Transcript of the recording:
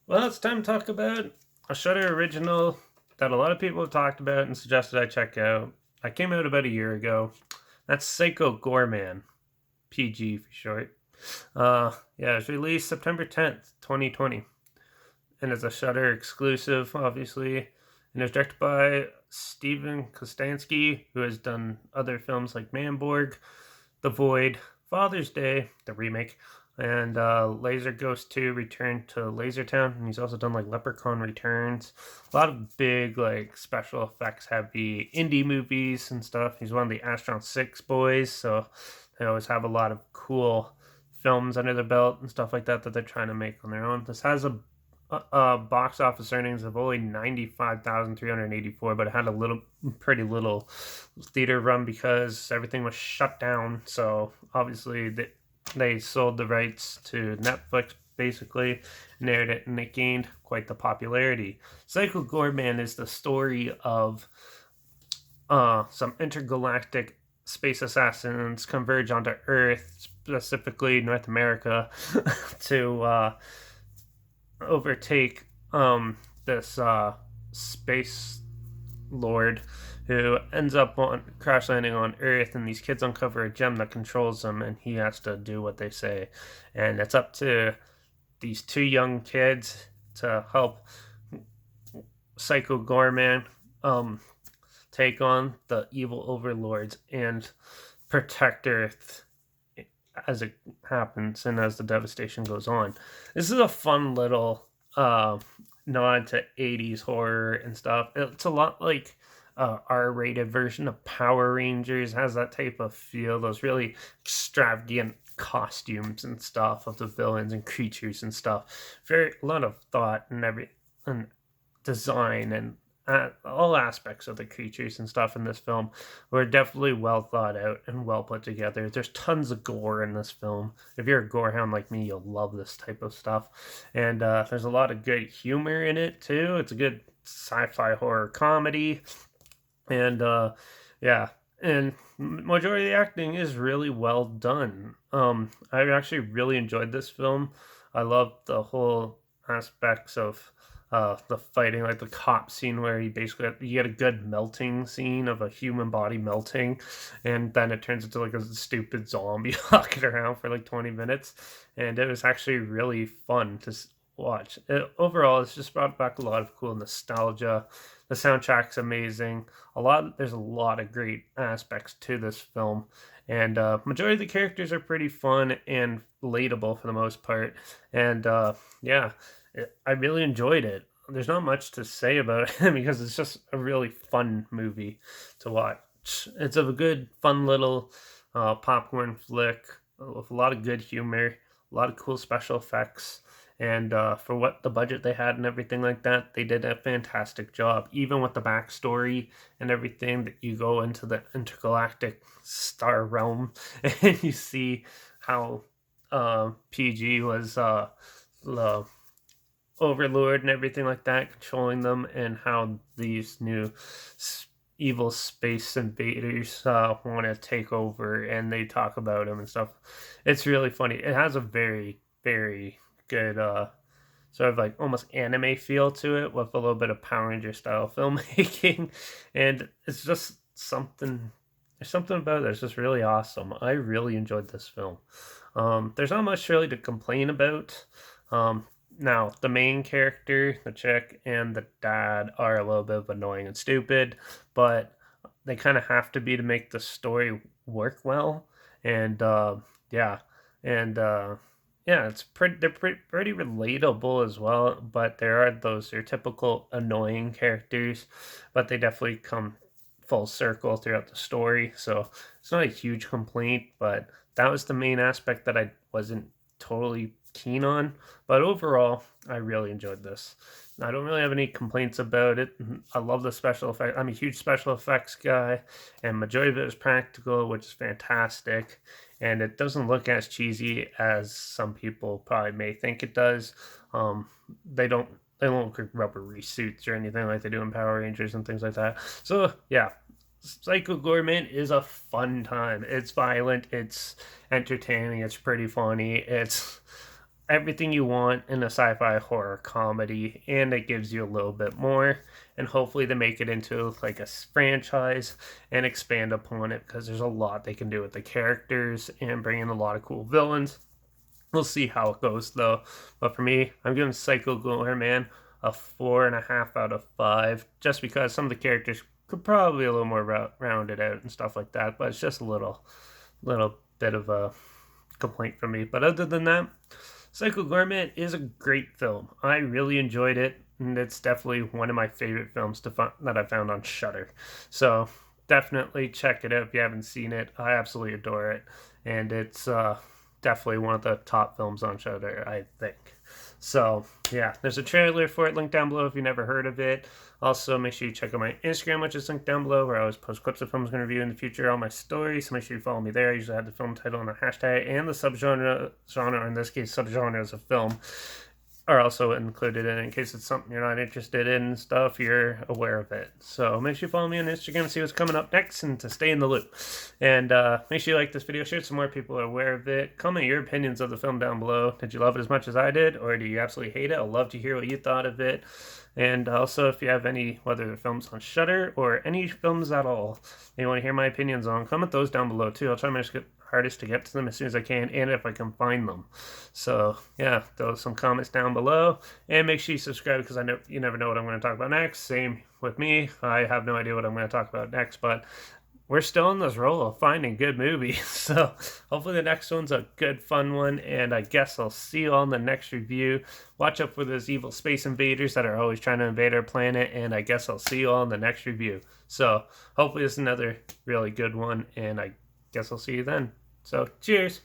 Well, it's time to talk about a Shudder original that a lot of people have talked about and suggested I check out. I came out about a year ago. That's Psycho Goreman, PG for short. Yeah, it was released September 10th, 2020. And it's a Shudder exclusive, obviously. And it was directed by Steven Kostansky, who has done other films like Manborg, The Void, Father's Day, the remake, and Laser Ghost 2 Return to Lasertown. And he's also done like Leprechaun Returns. A lot of big, like, special effects heavy indie movies and stuff. He's one of the Astron 6 boys, so they always have a lot of cool films under their belt and stuff like that that they're trying to make on their own. This has a box office earnings of only 95,384, but it had a pretty little theater run because everything was shut down. So obviously they sold the rights to Netflix basically, and aired it, and it gained quite the popularity. Psycho Goreman is the story of some intergalactic space assassins converge onto Earth, specifically North America, to overtake this space lord who ends up on crash landing on Earth, and these kids uncover a gem that controls them, and he has to do what they say. And it's up to these two young kids to help Psycho Gorman take on the evil overlords and protect Earth as it happens and as the devastation goes on. This is a fun little nod to 80s horror and stuff. It's a lot like R-rated version of Power Rangers. It has that type of feel, those really extravagant costumes and stuff of the villains and creatures and stuff. Very a lot of thought and design and all aspects of the creatures and stuff in this film were definitely well thought out and well put together. There's tons of gore in this film. If you're a gorehound like me, you'll love this type of stuff. And there's a lot of good humor in it too. It's a good sci-fi horror comedy, and yeah, and majority of the acting is really well done. I actually really enjoyed this film. I love the whole aspects of the fighting, like the cop scene where you get a good melting scene of a human body melting, and then it turns into like a stupid zombie walking around for like 20 minutes, and it was actually really fun to watch. Overall, it's just brought back a lot of cool nostalgia. The soundtrack's amazing. There's a lot of great aspects to this film, and majority of the characters are pretty fun and relatable for the most part. And yeah, I really enjoyed it. There's not much to say about it because it's just a really fun movie to watch. It's a good, fun little popcorn flick with a lot of good humor, a lot of cool special effects, and for what the budget they had and everything like that, they did a fantastic job. Even with the backstory and everything, that you go into the intergalactic star realm and you see how PG was the overlord and everything like that, controlling them, and how these new evil space invaders want to take over, and they talk about him and stuff. It's really funny. It has a very, very good sort of like almost anime feel to it with a little bit of Power Ranger style filmmaking, and it's just something. There's something about it that's just really awesome. I really enjoyed this film. There's not much really to complain about. Um, Now, the main character, the chick, and the dad are a little bit of annoying and stupid, but they kind of have to be to make the story work well. And yeah, and yeah, it's pretty. They're pretty relatable as well. But there are those your typical annoying characters, but they definitely come full circle throughout the story. So it's not a huge complaint, but that was the main aspect that I wasn't totally keen on. But overall, I really enjoyed this. I don't really have any complaints about it. I love the special effects. I'm a huge special effects guy, and majority of it is practical, which is fantastic. And it doesn't look as cheesy as some people probably may think it does. Um, they don't they don't look like rubbery suits or anything like they do in Power Rangers and things like that. So yeah, Psycho Goreman is a fun time. It's violent, it's entertaining, it's pretty funny. It's everything you want in a sci-fi horror comedy, and it gives you a little bit more. And hopefully they make it into like a franchise and expand upon it, because there's a lot they can do with the characters and bring in a lot of cool villains. We'll see how it goes though. But for me, I'm giving Psycho Goreman a 4.5 out of 5, just because some of the characters could probably be a little more rounded out and stuff like that. But it's just a little bit of a complaint from me. But other than that, Psycho Goreman is a great film. I really enjoyed it, and it's definitely one of my favorite films that I found on Shudder. So definitely check it out if you haven't seen it. I absolutely adore it, and it's definitely one of the top films on Shudder, I think. So yeah, there's a trailer for it linked down below if you never heard of it. Also, make sure you check out my Instagram, which is linked down below, where I always post clips of films I'm going to review in the future, all my stories. So make sure you follow me there. I usually have the film title and the hashtag, and the subgenre, or in this case, subgenres of film are also included in case it's something you're not interested in and stuff, you're aware of it. So make sure you follow me on Instagram to see what's coming up next and to stay in the loop. And make sure you like this video, share it so more people are aware of it. Comment your opinions of the film down below. Did you love it as much as I did, or do you absolutely hate it? I'd love to hear what you thought of it. And also, if you have any, whether they're films on Shudder or any films at all, and you want to hear my opinions on, comment those down below too. I'll try my hardest to get to them as soon as I can, and if I can find them. So yeah, throw some comments down below, and make sure you subscribe, because you never know what I'm going to talk about next. Same with me. I have no idea what I'm going to talk about next, but we're still in this role of finding good movies. So hopefully the next one's a good, fun one, and I guess I'll see you on the next review. Watch out for those evil space invaders that are always trying to invade our planet, and I guess I'll see you all in the next review. So hopefully it's another really good one, and I guess I'll see you then. So cheers.